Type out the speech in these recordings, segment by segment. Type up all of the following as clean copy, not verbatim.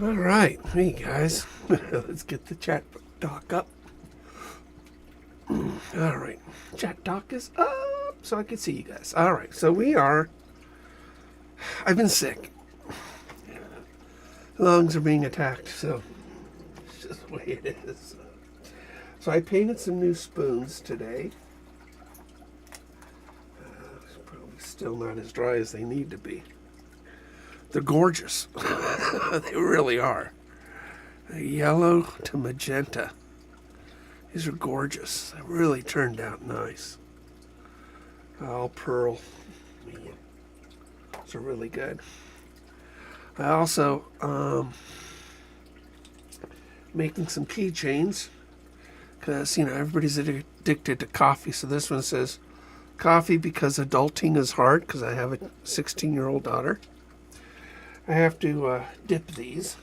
All right, hey guys, let's get the chat doc up. All right, chat doc is up so I can see you guys. All right, so I've been sick. Lungs are being attacked, so it's just the way it is. So I painted some new spoons today. It's probably still not as dry as they need to be. They're gorgeous. They really are. Yellow to magenta. These are gorgeous. They really turned out nice. All pearl. Those are really good. I also making some keychains because everybody's addicted to coffee. So this one says coffee because adulting is hard because I have a 16-year-old daughter. I have to dip these,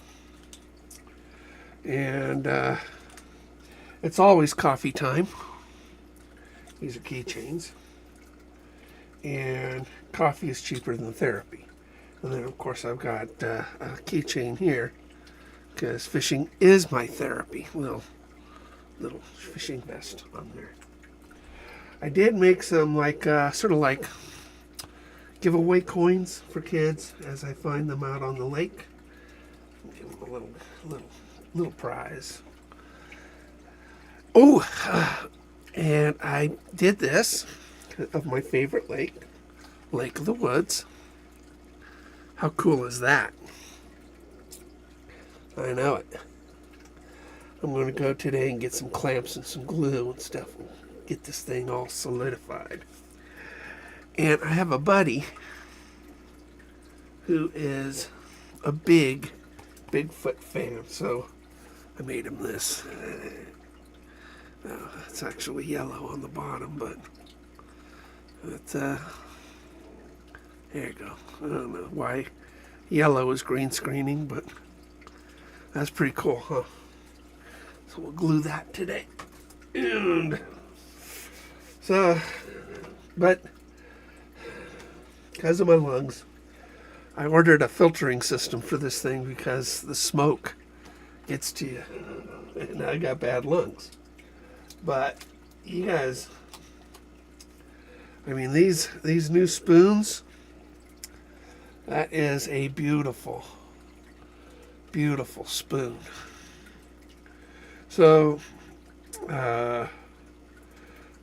and it's always coffee time. These are keychains, and coffee is cheaper than therapy. And then of course I've got a keychain here because fishing is my therapy. Little fishing vest on there. I did make some sort of like giveaway coins for kids as I find them out on the lake. Give them a little prize. Oh, and I did this of my favorite lake, Lake of the Woods. How cool is that? I know it. I'm going to go today and get some clamps and some glue and stuff and get this thing all solidified. And I have a buddy who is a big Bigfoot fan, so I made him this. It's actually yellow on the bottom, but there you go. I don't know why yellow is green screening, but that's pretty cool, huh? So we'll glue that today. And so, but because of my lungs, I ordered a filtering system for this thing because the smoke gets to you. And I got bad lungs. But you guys, I mean, these new spoons, that is a beautiful, beautiful spoon. So,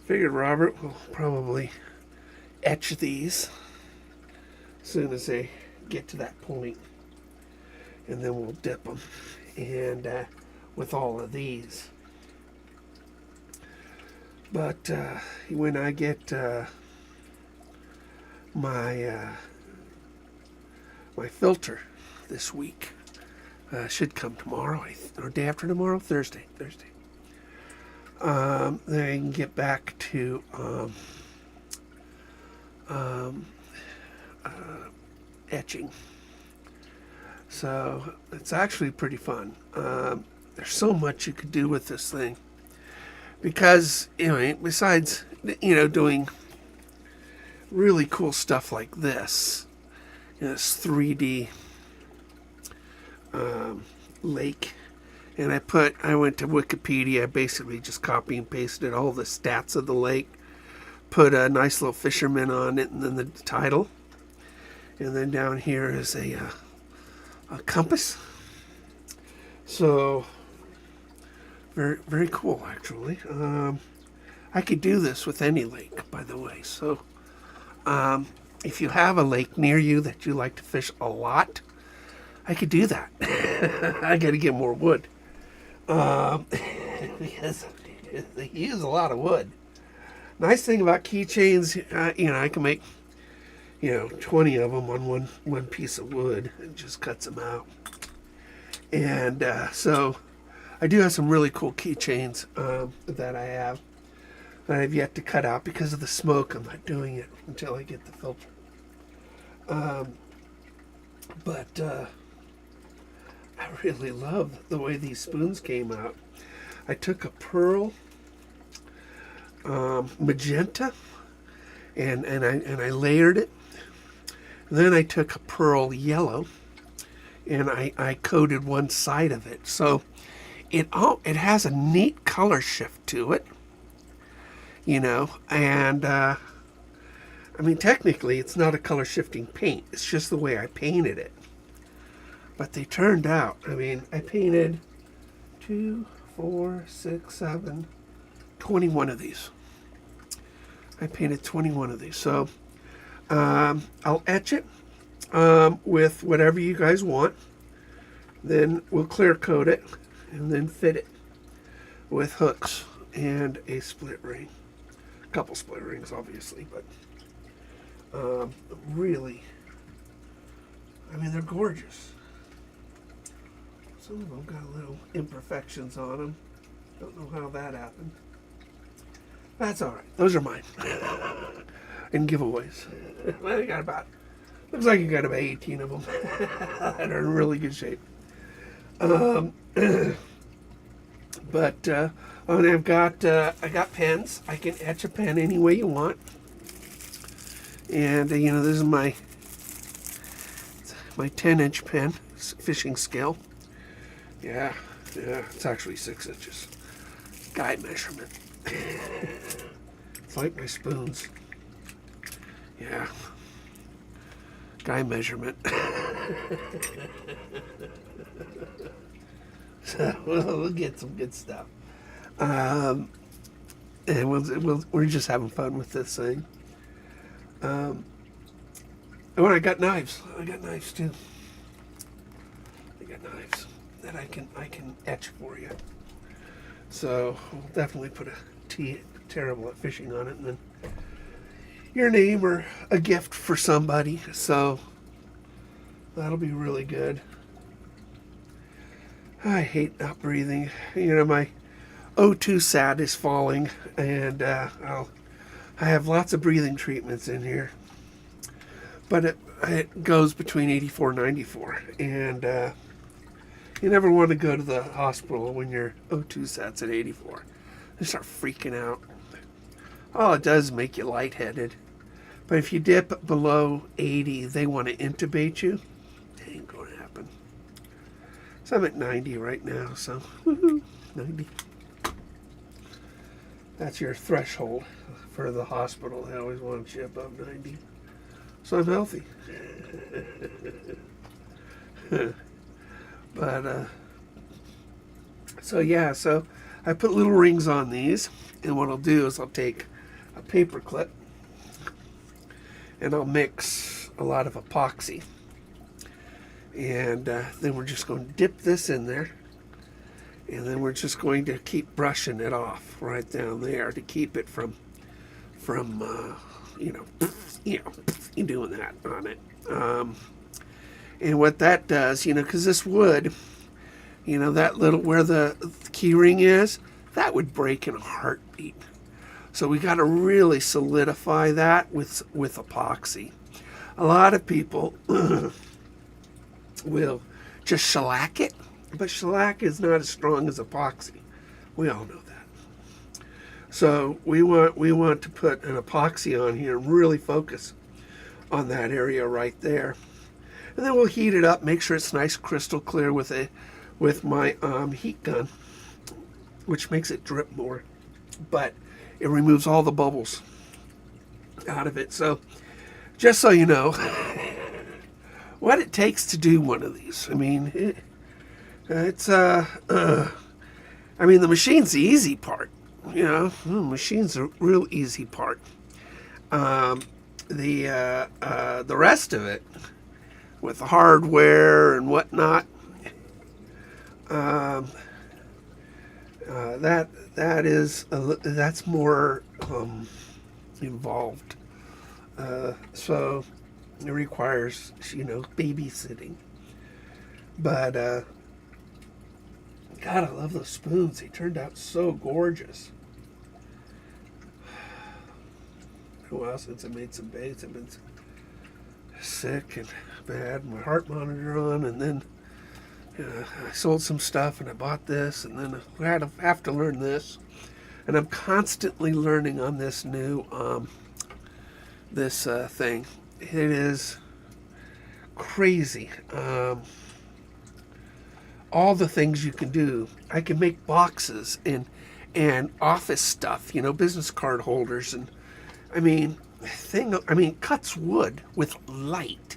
figured Robert will probably etch these as soon as they get to that point, and then we'll dip them. And with all of these, but when I get my filter this week, should come tomorrow or day after tomorrow, Thursday. Then I can get back to etching. So it's actually pretty fun. There's so much you could do with this thing because besides doing really cool stuff like this, this 3D lake. And I went to Wikipedia, basically just copy and pasted all the stats of the lake, put a nice little fisherman on it, and then the title. And then down here is a compass. So, very, very cool, actually. I could do this with any lake, by the way. So, if you have a lake near you that you like to fish a lot, I could do that. I got to get more wood. Because they use a lot of wood. Nice thing about keychains, I can make 20 of them on one piece of wood. It just cuts them out. And so I do have some really cool keychains that I have that I've yet to cut out because of the smoke. I'm not doing it until I get the filter. But I really love the way these spoons came out. I took a pearl magenta and I layered it. And then I took a pearl yellow and I coated one side of it. So it has a neat color shift to it, you know, and I mean, technically it's not a color shifting paint. It's just the way I painted it. But they turned out, I mean, I painted 2, 4, 6, 7, 21 of these. I painted 21 of these. So I'll etch it with whatever you guys want. Then we'll clear coat it and then fit it with hooks and a split ring. A couple split rings, obviously, but really, I mean, they're gorgeous. Some of them got little imperfections on them. Don't know how that happened. That's all right. Those are mine. And giveaways. I got about, looks like you got about 18 of them that are in really good shape. But and I got pens. I can etch a pen any way you want. And you know, this is my 10-inch pen, fishing scale. Yeah, it's actually 6 inches. Guide measurement. It's like my spoons. Yeah. Guide measurement. So we'll get some good stuff. And we're just having fun with this thing. And I got knives. I got knives too. I got knives that I can etch for you. So we'll definitely put a T, terrible at fishing, on it, and then your name or a gift for somebody. So that'll be really good. I hate not breathing. You know, my O2 sat is falling, and I have lots of breathing treatments in here. But it goes between 84 and 94, and you never want to go to the hospital when your O2 sat's at 84. They start freaking out. All it does is make you lightheaded. But if you dip below 80, they want to intubate you. It ain't going to happen. So I'm at 90 right now, so woohoo, 90. That's your threshold for the hospital. They always want you above 90. So I'm healthy. But, so yeah, so I put little rings on these, and what I'll do is I'll take a paper clip, and I'll mix a lot of epoxy, and then we're just going to dip this in there, and then we're just going to keep brushing it off right down there to keep it from you know, doing that on it. And what that does, you know, because this wood, you know, that little, where the key ring is, that would break in a heartbeat. So we got to really solidify that with epoxy. A lot of people will just shellac it, but shellac is not as strong as epoxy. We all know that. So we want to put an epoxy on here and really focus on that area right there. And then we'll heat it up, make sure it's nice crystal clear with my heat gun, which makes it drip more, but it removes all the bubbles out of it. So just so you know what it takes to do one of these. I mean, I mean, the machine's the easy part, you know. The machine's a real easy part. The rest of it, with the hardware and whatnot, that's more involved. So it requires, you know, babysitting. But God, I love those spoons. They turned out so gorgeous. A while since I made some baits. I've been sick and bad, my heart monitor on, and then I sold some stuff and I bought this, and then I have to learn this, and I'm constantly learning on this new thing. It is crazy. all the things you can do. I can make boxes and office stuff, business card holders, and cuts wood with light,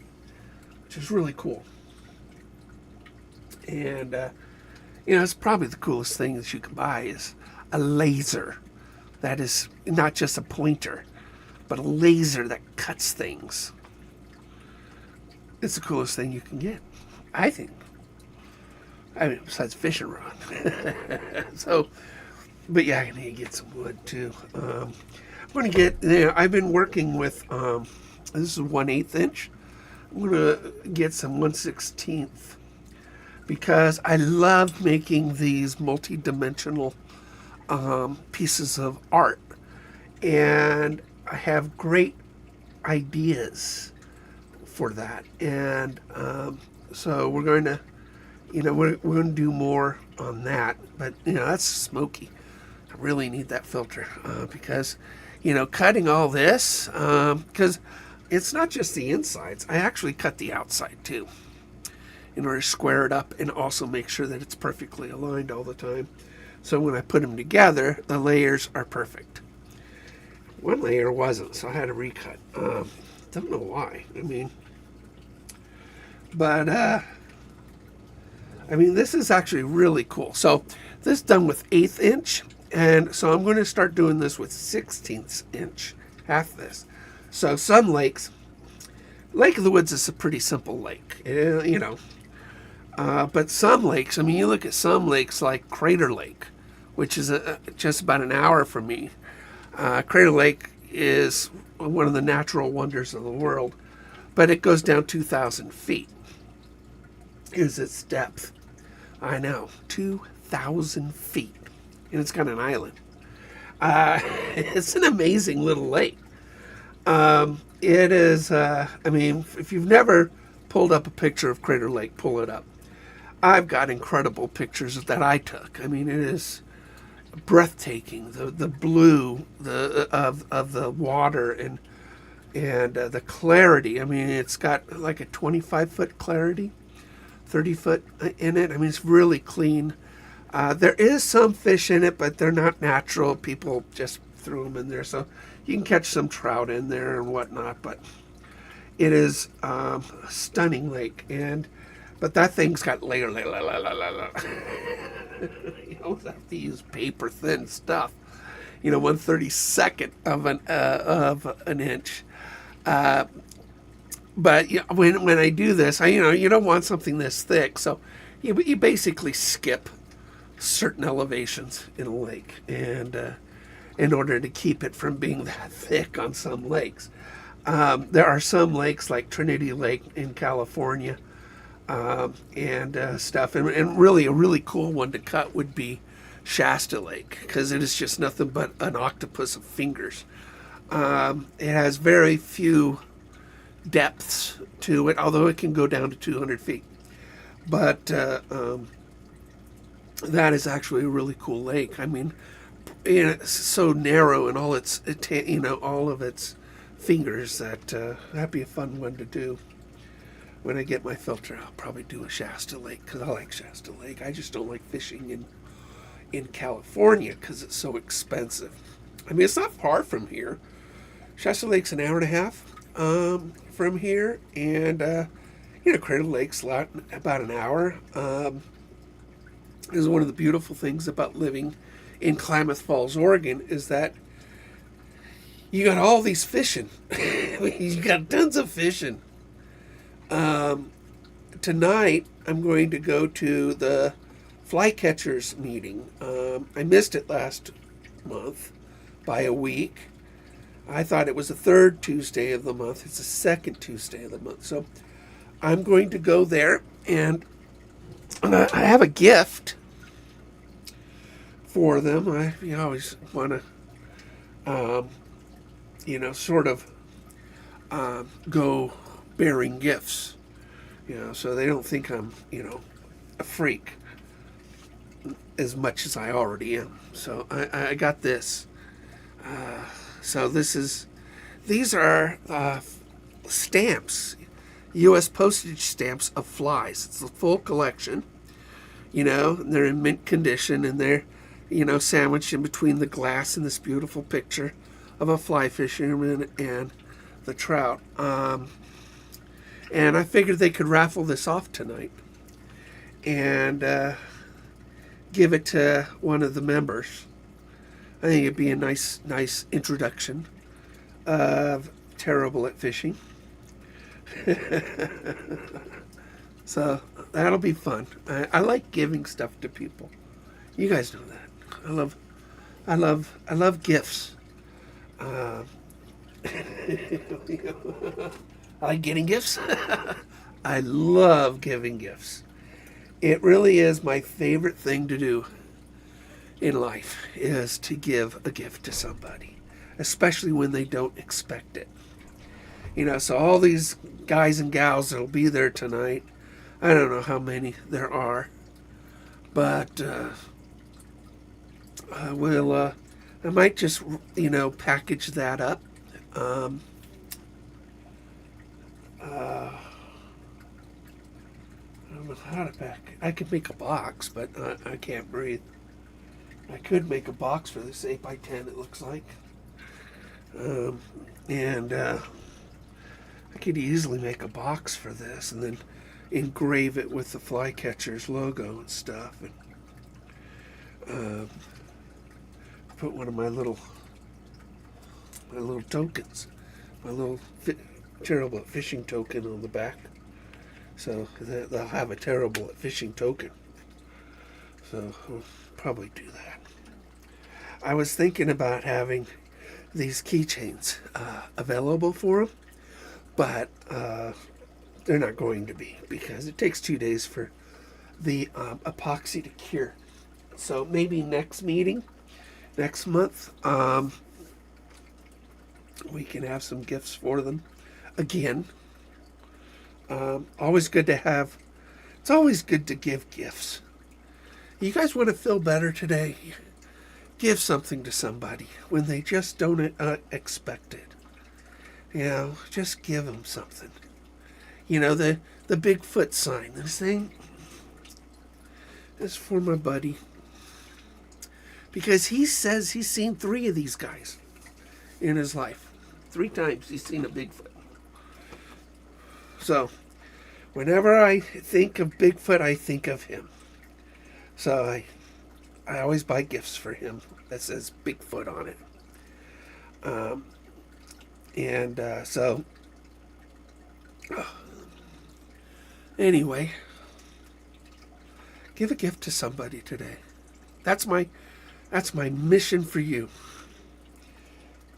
which is really cool. And it's probably the coolest thing that you can buy is a laser. That is not just a pointer, but a laser that cuts things. It's the coolest thing you can get, I think. Besides fishing rod. So, but yeah, I need to get some wood too. I'm going to get, I've been working with, this is 1/8 inch. I'm going to get some 1/16 because I love making these multi-dimensional pieces of art. And I have great ideas for that. And so we're going to, we're going to do more on that. But, that's smoky. I really need that filter because, cutting all this, because it's not just the insides. I actually cut the outside too in order to square it up and also make sure that it's perfectly aligned all the time. So when I put them together, the layers are perfect. One layer wasn't, so I had to recut. Don't know why. This is actually really cool. So this is done with 1/8 inch, and so I'm going to start doing this with 1/16 inch, half this. So some lakes, Lake of the Woods is a pretty simple lake, but some lakes, you look at some lakes like Crater Lake, which is just about an hour from me. Crater Lake is one of the natural wonders of the world, but it goes down 2,000 feet is its depth. I know, 2,000 feet, and it's got an island. It's an amazing little lake. It is, if you've never pulled up a picture of Crater Lake, pull it up. I've got incredible pictures that I took. It is breathtaking. The blue of the water and the clarity. It's got like a 25-foot clarity, 30-foot in it. It's really clean. There is some fish in it, but they're not natural. People just threw them in there, so you can catch some trout in there and whatnot. But it is a stunning lake, but that thing's got layer. You always have to use paper thin stuff. 1/32 of an inch. But when I do this, you don't want something this thick, so you basically skip certain elevations in a lake, and in order to keep it from being that thick on some lakes. There are some lakes like Trinity Lake in California and stuff, and really a really cool one to cut would be Shasta Lake, because it is just nothing but an octopus of fingers. It has very few depths to it, although it can go down to 200 feet. But that is actually a really cool lake. It's so narrow and all all of its fingers that that'd be a fun one to do. When I get my filter, I'll probably do a Shasta Lake, because I like Shasta Lake. I just don't like fishing in California because it's so expensive. It's not far from here. Shasta Lake's an hour and a half from here, and Crater Lake's about an hour. Is one of the beautiful things about living in Klamath Falls, Oregon, is that you got all these fishing. You got tons of fishing. Tonight I'm going to go to the flycatchers meeting. I missed it last month by a week. I thought it was the third Tuesday of the month. It's the second Tuesday of the month. So I'm going to go there, and I have a gift for them. I always want to, sort of go bearing gifts, so they don't think I'm, a freak as much as I already am. So I got this. So these are stamps, U.S. postage stamps of flies. It's the full collection. You know, they're in mint condition, and they're, you know, sandwiched in between the glass and this beautiful picture of a fly fisherman and the trout. And I figured they could raffle this off tonight and give it to one of the members. I think it'd be a nice introduction of terrible at fishing. So that'll be fun. I like giving stuff to people. You guys know that. I love gifts. I like getting gifts. I love giving gifts. It really is my favorite thing to do in life, is to give a gift to somebody, especially when they don't expect it. You know, so all these guys and gals that'll be there tonight, I don't know how many there are, but I might just, you know, package that up. I don't know how to pack. I could make a box, but I can't breathe. I could make a box for this 8x10, it looks like. And I could easily make a box for this and then engrave it with the Flycatcher's logo and stuff. And put one of my little tokens, my little terrible at fishing token on the back. So they'll have a terrible at fishing token. So I'll probably do that. I was thinking about having these keychains available for them, but they're not going to be, because it takes 2 days for the epoxy to cure. So maybe next meeting, next month, we can have some gifts for them again. Always good to have. It's always good to give gifts. You guys want to feel better today? Give something to somebody when they just don't expect it. You know, just give them something. You know, the Bigfoot sign. This thing is for my buddy, because he says he's seen 3 of these guys in his life. 3 times he's seen a Bigfoot. So, whenever I think of Bigfoot, I think of him. So I always buy gifts for him that says Bigfoot on it. Anyway, give a gift to somebody today. That's my mission for you.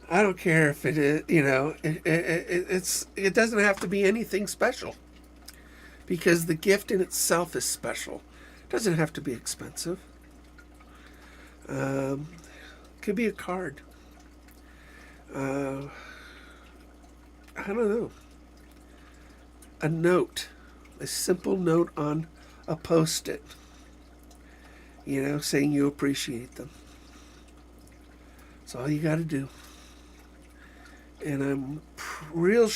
I don't care if it is, you know, it doesn't have to be anything special, because the gift in itself is special. It doesn't have to be expensive. Could be a card. I don't know. A note, a simple note on a Post-it. You know, saying you appreciate them. That's all you got to do. And I'm real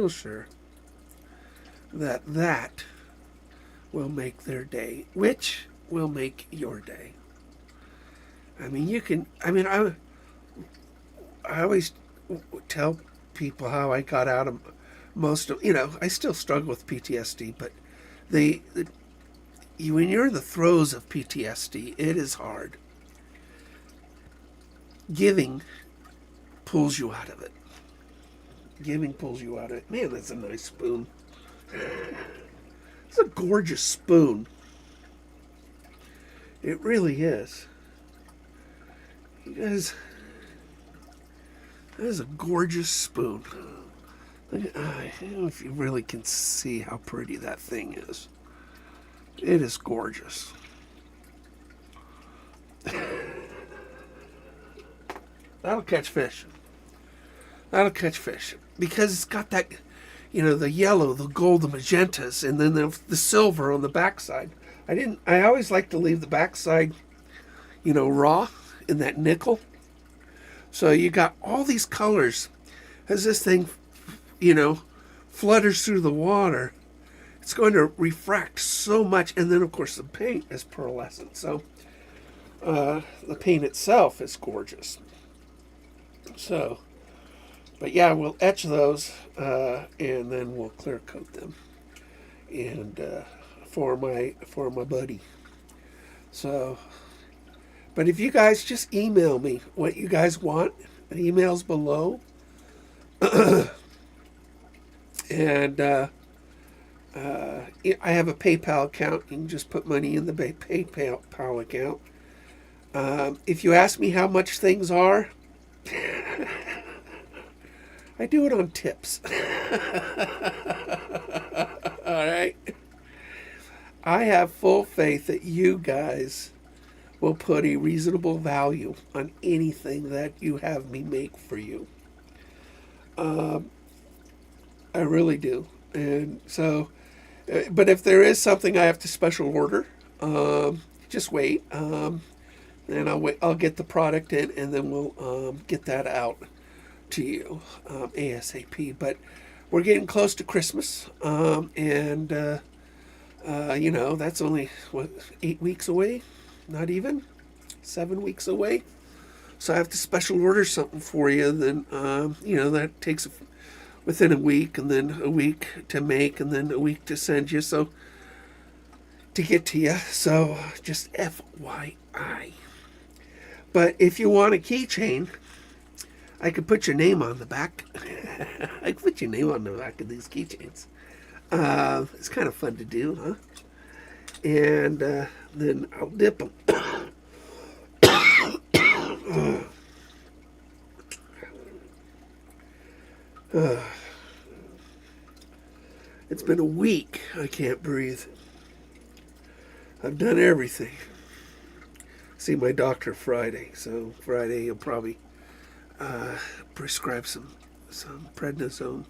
sure that will make their day, which will make your day. I mean, I always tell people how I got out of most of, you know, I still struggle with PTSD, but when you're in the throes of PTSD, it is hard. Giving pulls you out of it. Giving pulls you out of it. Man, that's a nice spoon. It's a gorgeous spoon. It really is. You guys, that is a gorgeous spoon. I don't know if you really can see how pretty that thing is. It is gorgeous. That'll catch fish. That'll catch fish. Because it's got that, you know, the yellow, the gold, the magentas, and then the silver on the backside. I always like to leave the backside, you know, raw in that nickel. So you got all these colors. As this thing, you know, flutters through the water, it's going to refract so much. And then, of course, the paint is pearlescent. So the paint itself is gorgeous. So, but yeah, we'll etch those and then we'll clear coat them. And for my buddy. So, but if you guys just email me what you guys want, the email's below. And I have a PayPal account. You can just put money in the PayPal account. If you ask me how much things are, I do it on tips. All right. I have full faith that you guys will put a reasonable value on anything that you have me make for you. I really do. And so, but if there is something I have to special order, just wait. And I'll get the product in, and then we'll get that out to you ASAP. But we're getting close to Christmas, and that's only 8 weeks away, not even 7 weeks away. So I have to special order something for you. Then that takes within a week, and then a week to make, and then a week to send you. So to get to you. So just FYI. But if you want a keychain, I could put your name on the back. I could put your name on the back of these keychains. It's kind of fun to do, huh? And then I'll dip them. It's been a week. I can't breathe. I've done everything. See my doctor Friday, so Friday he'll probably prescribe some prednisone,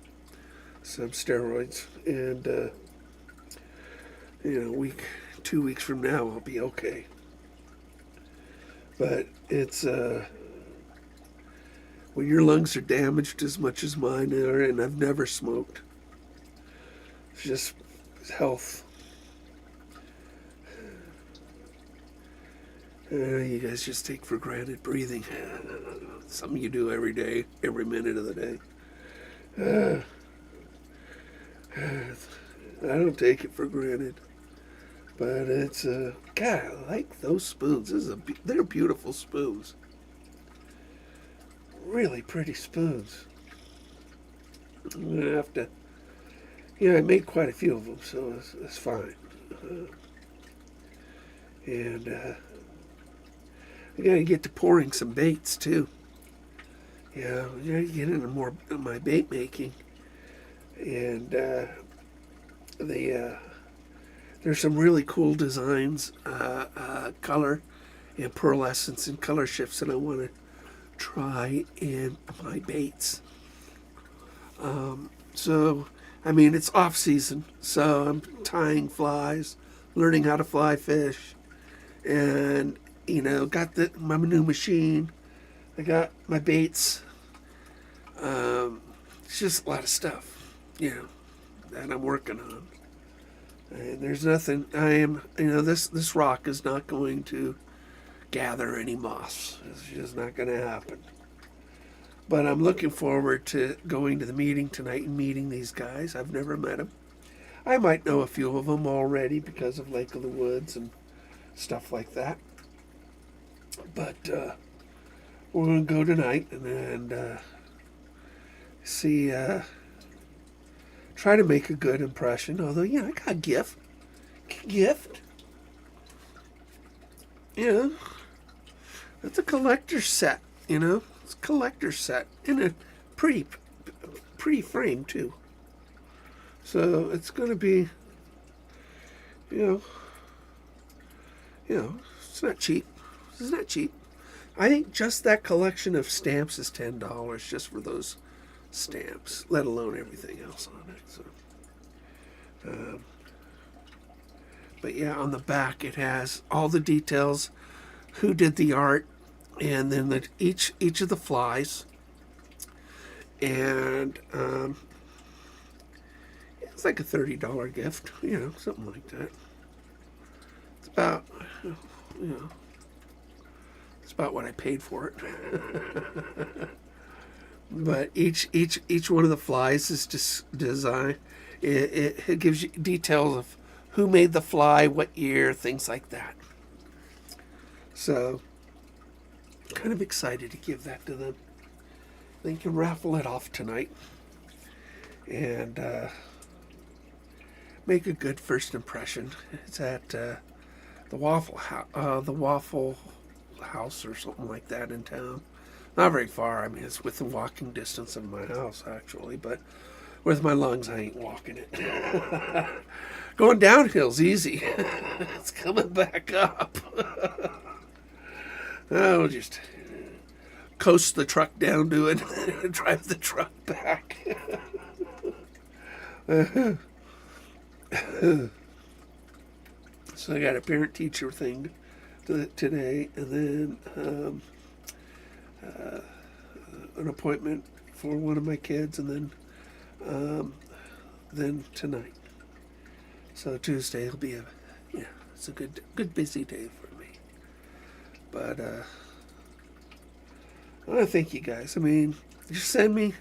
some steroids, and 2 weeks from now I'll be okay. But it's when your lungs are damaged as much as mine are, and I've never smoked. It's just health. You guys just take for granted breathing. Something you do every day, every minute of the day. I don't take it for granted. But it's, God, I like those spoons. They're beautiful spoons. Really pretty spoons. I'm going to have to, I made quite a few of them, so it's fine. And I got to get to pouring some baits, too. I got to get into more of my bait making. And there's some really cool designs, color and pearlescence and color shifts that I want to try in my baits. It's off season, so I'm tying flies, learning how to fly fish, and got my new machine. I got my baits. It's just a lot of stuff, that I'm working on. And there's nothing, this rock is not going to gather any moss. It's just not going to happen. But I'm looking forward to going to the meeting tonight and meeting these guys. I've never met them. I might know a few of them already because of Lake of the Woods and stuff like that. But we're going to go tonight and see, try to make a good impression. Although, I got a gift. That's a collector's set, It's a collector's set in a pretty frame, too. So it's going to be, it's not cheap. It's not cheap. I think just that collection of stamps is $10 just for those stamps, let alone everything else on it. So, but yeah, on the back it has all the details, who did the art, and then each of the flies, and It's like a $30 gift, something like that. It's about, you know, it's about what I paid for it. But each one of the flies is just designed. It gives you details of who made the fly, what year, things like that. So, kind of excited to give that to them. They can raffle it off tonight and make a good first impression. It's at the Waffle House or something like that in town. Not very far. I mean, it's within walking distance of my house, actually. But with my lungs, I ain't walking it. Going downhill's easy. It's coming back up. I'll just coast the truck down to it and drive the truck back. So I got a parent-teacher thing today, and then an appointment for one of my kids, and then tonight. So Tuesday will be it's a good busy day for me. But I want to thank you guys. I mean, just send me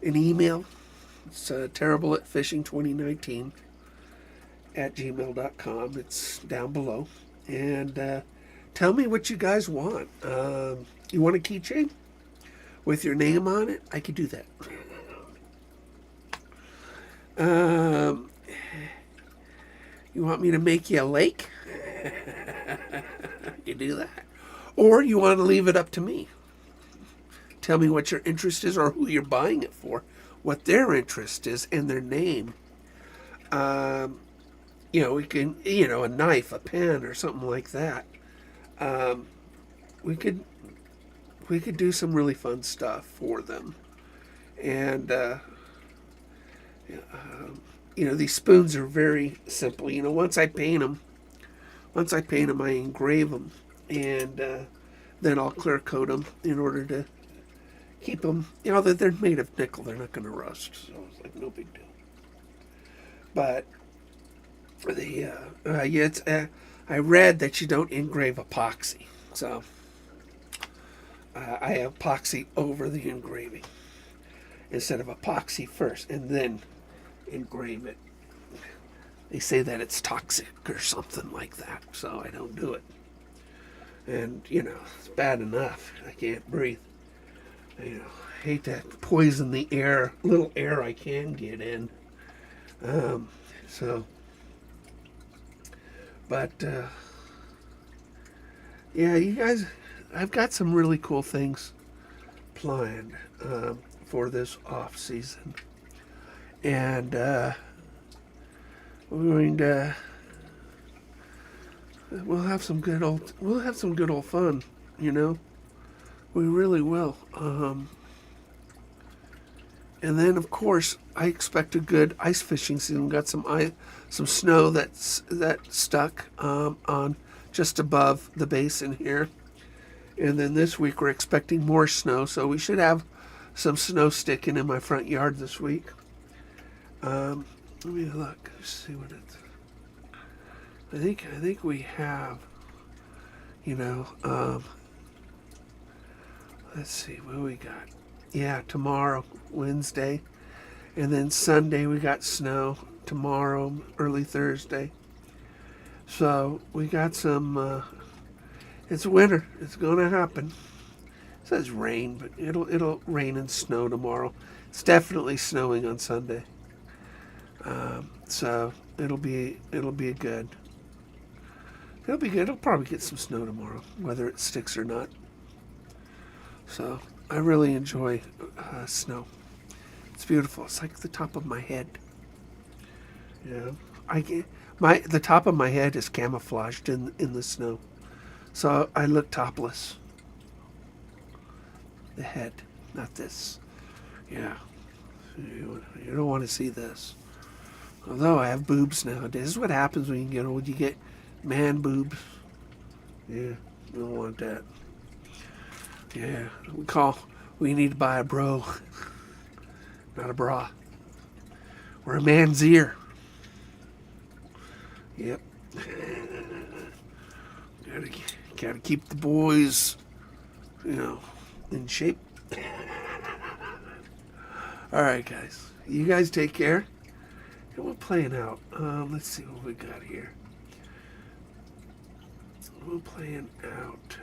an email. It's terribleatfishing2019@gmail.com. It's down below. And tell me what you guys want. You want a keychain with your name on it? I could do that. You want me to make you a lake? You do that. Or you want to leave it up to me. Tell me what your interest is or who you're buying it for, what their interest is, and their name. We can, a knife, a pen, or something like that. We could do some really fun stuff for them. And, these spoons are very simple. Once I paint them, I engrave them. And then I'll clear coat them in order to keep them, they're made of nickel. They're not going to rust. So it's like no big deal. But I read that you don't engrave epoxy. So I have epoxy over the engraving instead of epoxy first and then engrave it. They say that it's toxic or something like that, so I don't do it. And, it's bad enough. I can't breathe. I hate to poison the little air I can get in. You guys, I've got some really cool things planned for this off season, and we're going to we'll have some good old fun. We really will. And then, of course, I expect a good ice fishing season. We've got some snow that stuck on just above the basin here. And then this week we're expecting more snow, so we should have some snow sticking in my front yard this week. Let me look. Let's see what it's. I think we have. Let's see what we got. Yeah, tomorrow, Wednesday, and then Sunday we got snow. Tomorrow, early Thursday. So we got some. It's winter. It's gonna happen. It says rain, but it'll rain and snow tomorrow. It's definitely snowing on Sunday. So it'll be good. It'll be good. It'll probably get some snow tomorrow, whether it sticks or not. So I really enjoy snow. It's beautiful. It's like the top of my head. The top of my head is camouflaged in the snow, so I look topless. The head, not this. Yeah, you don't want to see this. Although I have boobs nowadays. This is what happens when you get old. You get man boobs. Yeah, you don't want that. Yeah, we need to buy a bro, not a bra. We're a man's ear. Yep. Gotta keep the boys, in shape. All right, guys. You guys take care. And we're playing out. Let's see what we got here. We're playing out.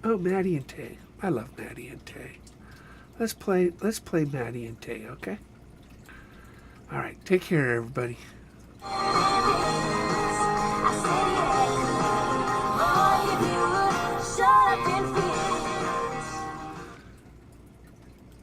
Maddie and Tay. I love Maddie and Tay. Let's play Maddie and Tay, okay? All right. Take care, everybody.